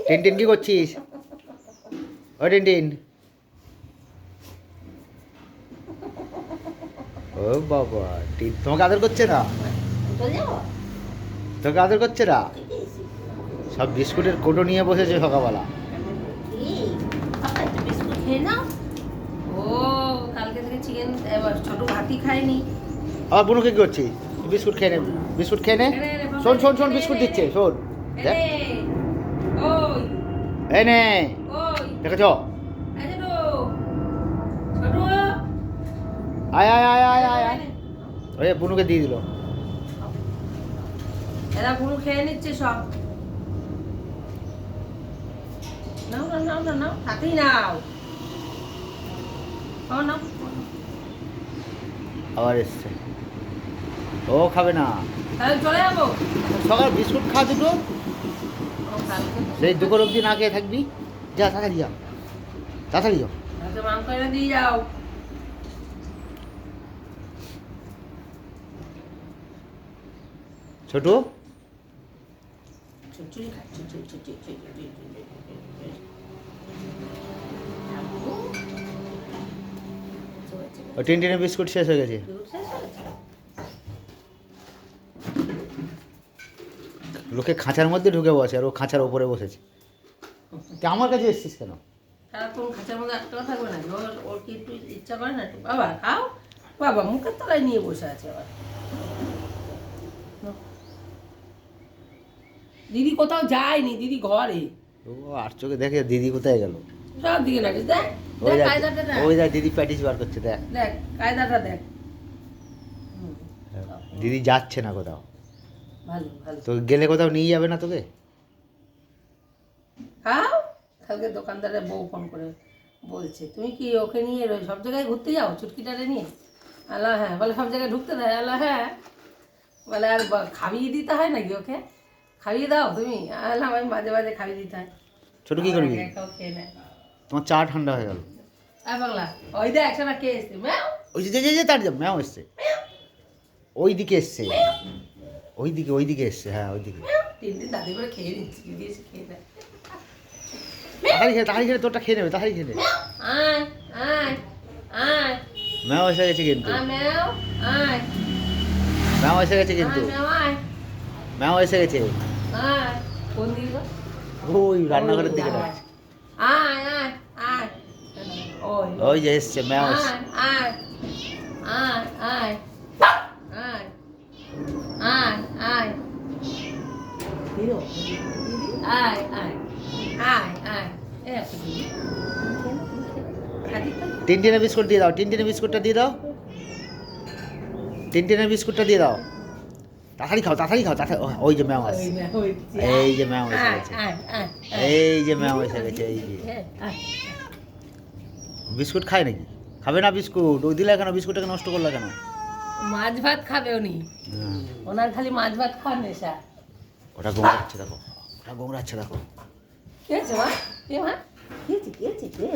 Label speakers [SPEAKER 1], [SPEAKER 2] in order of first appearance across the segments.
[SPEAKER 1] Tintin কি করছিস? ও Tintin, ও বাবা, তোমাকে আদর করছে না? তোকে আদর করছে না? সব বিস্কুটের কোটো নিয়ে বসেছে সকালবেলা।
[SPEAKER 2] বিস্কুট খেয়ে নাও। ও কালকে থেকে চিকেন ছোট ভাতই খায়নি।
[SPEAKER 1] আবার বুনুকে কি করছিস? বিস্কুট খেয়ে নে, বিস্কুট খেয়ে নে। শোন শোন শোন, বিস্কুট দিচ্ছে, শোন। দেখ,
[SPEAKER 2] ওই
[SPEAKER 1] এই নে,
[SPEAKER 2] ওই
[SPEAKER 1] দেখেছ?
[SPEAKER 2] এই যে তো ছোট
[SPEAKER 1] আয় আয় আয় আয় আয় আয়। ওই বুনুকে দিয়ে দিল।
[SPEAKER 2] এরা পুরো খেয়ে নিচ্ছে সব। নাও নাও নাও নাও নাও, হাতেই নাও। ও নাও।
[SPEAKER 1] আবার এসছে, ও খাবে না।
[SPEAKER 2] তাহলে চলে যাবো।
[SPEAKER 1] সকাল বিস্কুট খা দুটো,
[SPEAKER 2] ও কালকে
[SPEAKER 1] সেই দুপুর অবধি না খেয়ে থাকবি। যা তাড়াতাড়ি যাও, তাড়াতাড়ি যাও।
[SPEAKER 2] কালকে মাংস এনে দিয়ে যাও।
[SPEAKER 1] ছোট,
[SPEAKER 2] চুচুরি খাচ্ছে, চুচুরি।
[SPEAKER 1] ও টিনটিনের বিস্কুট শেষ হয়ে গেছে। লোকে খাঁচার মধ্যে ঢুকে বসে আর ও খাঁচার ওপরে বসেছে। তা আমার কাছে এসছিস কেন?
[SPEAKER 2] সারাক্ষণ খাঁচার মধ্যে একটাও থাকবে না। ওর কি একটু ইচ্ছা করে না একটু বাবা খাও, বাবা মুখের তলায় নিয়ে বসে আছে আবার। দিদি কোথাও যায়নি, দিদি ঘরে।
[SPEAKER 1] ও আর চোখে দেখে দিদি কোথায় গেল।
[SPEAKER 2] সব দিকে নাকি দেখ,
[SPEAKER 1] ওই
[SPEAKER 2] দেখ
[SPEAKER 1] দেখ,
[SPEAKER 2] কায়দাটা দেখ,
[SPEAKER 1] ওই দেখ দিদি প্যাটিস বার করছে, দেখ
[SPEAKER 2] দেখ কায়দাটা দেখ।
[SPEAKER 1] দিদি যাচ্ছে না কোথাও।
[SPEAKER 2] ভালো ভালো।
[SPEAKER 1] তো গেলে কোথাও নিয়ে যাবে না তোকে?
[SPEAKER 2] খাও। কালকে দোকানদারের বউ ফোন করে বলছে তুমি কি ওকে নিয়ে সব জায়গায় ঘুরতে যাও চুটকিটারে নিয়ে? আল্লাহ হ্যাঁ, বলে সব জায়গায় ঢুকতে দেয়? আল্লাহ হ্যাঁ। বলে আর খাইয়ে দিতে হয় নাকি ওকে? খাইয়ে দাও তুমি? আল্লাহ আমি মাঝে মাঝে খাইয়ে দিতে হয়।
[SPEAKER 1] ছোট কি করবি?
[SPEAKER 2] খেয়ে নেয়।
[SPEAKER 1] তোমার চা ঠান্ডা হয়ে গেল।
[SPEAKER 2] বাংলা ওই দেখ একসাথে কে এসছে ম্যাও।
[SPEAKER 1] ওই যে তার যে ম্যাও এসছে, ওই দিকে এসছে, ওই দিকে এসছে, হ্যাঁ ওই দিকে।
[SPEAKER 2] তিনদিন দাদি করে খেয়ে নিচ্ছি, দিদি এসে খেয়ে নেয়।
[SPEAKER 1] তাড়াতাড়ি খেলে তোরটা খেয়ে নেবে, তাড়াতাড়ি খেলে।
[SPEAKER 2] আয় আয় আয়
[SPEAKER 1] ম্যাও এসে গেছে কিন্তু,
[SPEAKER 2] আয় ম্যাও আয়
[SPEAKER 1] ম্যাও এসে গেছে কিন্তু,
[SPEAKER 2] ম্যাও আয়
[SPEAKER 1] ম্যাও এসে গেছে।
[SPEAKER 2] আয়। কোন দিকে গো?
[SPEAKER 1] ওই রান্নাঘরের দিকে যাচ্ছে।
[SPEAKER 2] আয় আয় আয়। ওই
[SPEAKER 1] ওই যে এসছে ম্যাও এসছে।
[SPEAKER 2] আয় আয় আয় আয় আয় আয় হিরো দিদি আয় আয় আয় আয়। এ আপনি
[SPEAKER 1] টিনটিনের বিস্কুট দিয়ে দাও, টিনটিনের বিস্কুটটা দিয়ে দাও, টিনটিনের বিস্কুটটা দিয়ে দাও। তাড়াতাড়ি খাও, তাড়াতাড়ি খাও, তাড়াতাড়ি। ওই যে ম্যাও আসছে, এই যে ম্যাও এসে গেছে, এই যে ম্যাও এসে গেছে, এই যে। বিস্কুট খায় নাকি? খাবে না বিস্কুট? ওই দিলে কেন? বিস্কুটটাকে নষ্ট করলে কেন?
[SPEAKER 2] মাছ ভাত খাবে উনি, ওনার খালি মাছ ভাত খাওয়ার নেশা।
[SPEAKER 1] ওটা গোংড়াচ্ছে দেখো, ওটা গোংড়াচ্ছে দেখো।
[SPEAKER 2] কে আছে মা? কে মা? কে আছে কে আছে কে?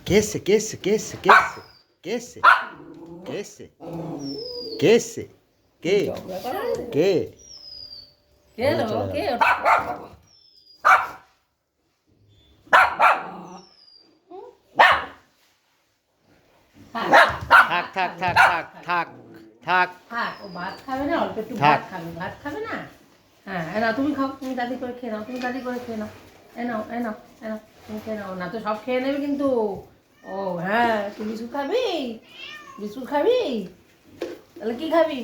[SPEAKER 1] কে এসছে, কে এসছে, কে এসছে, কে এসছে, কে এসছে, কে এসছে, কে এসছে, কে কে
[SPEAKER 2] কে এলো? কে?
[SPEAKER 1] থাক থাক থাক থাক থাক থাক
[SPEAKER 2] থাক, ও ভাত খাবে না, অল্প একটু ভাত খাবে, ভাত খাবে না। হ্যাঁ এনাও তুমি খাও, তুমি দাদি করে খেয়ে নাও, তুমি দাদি করে খেয়ে নাও। এনাও এনাও এনাও, তুমি খেয়ে নাও না তো সব খেয়ে নেবে কিন্তু। ও হ্যাঁ, তুই বিস্কুট খাবি? বিস্কুট খাবি? তাহলে কি খাবি?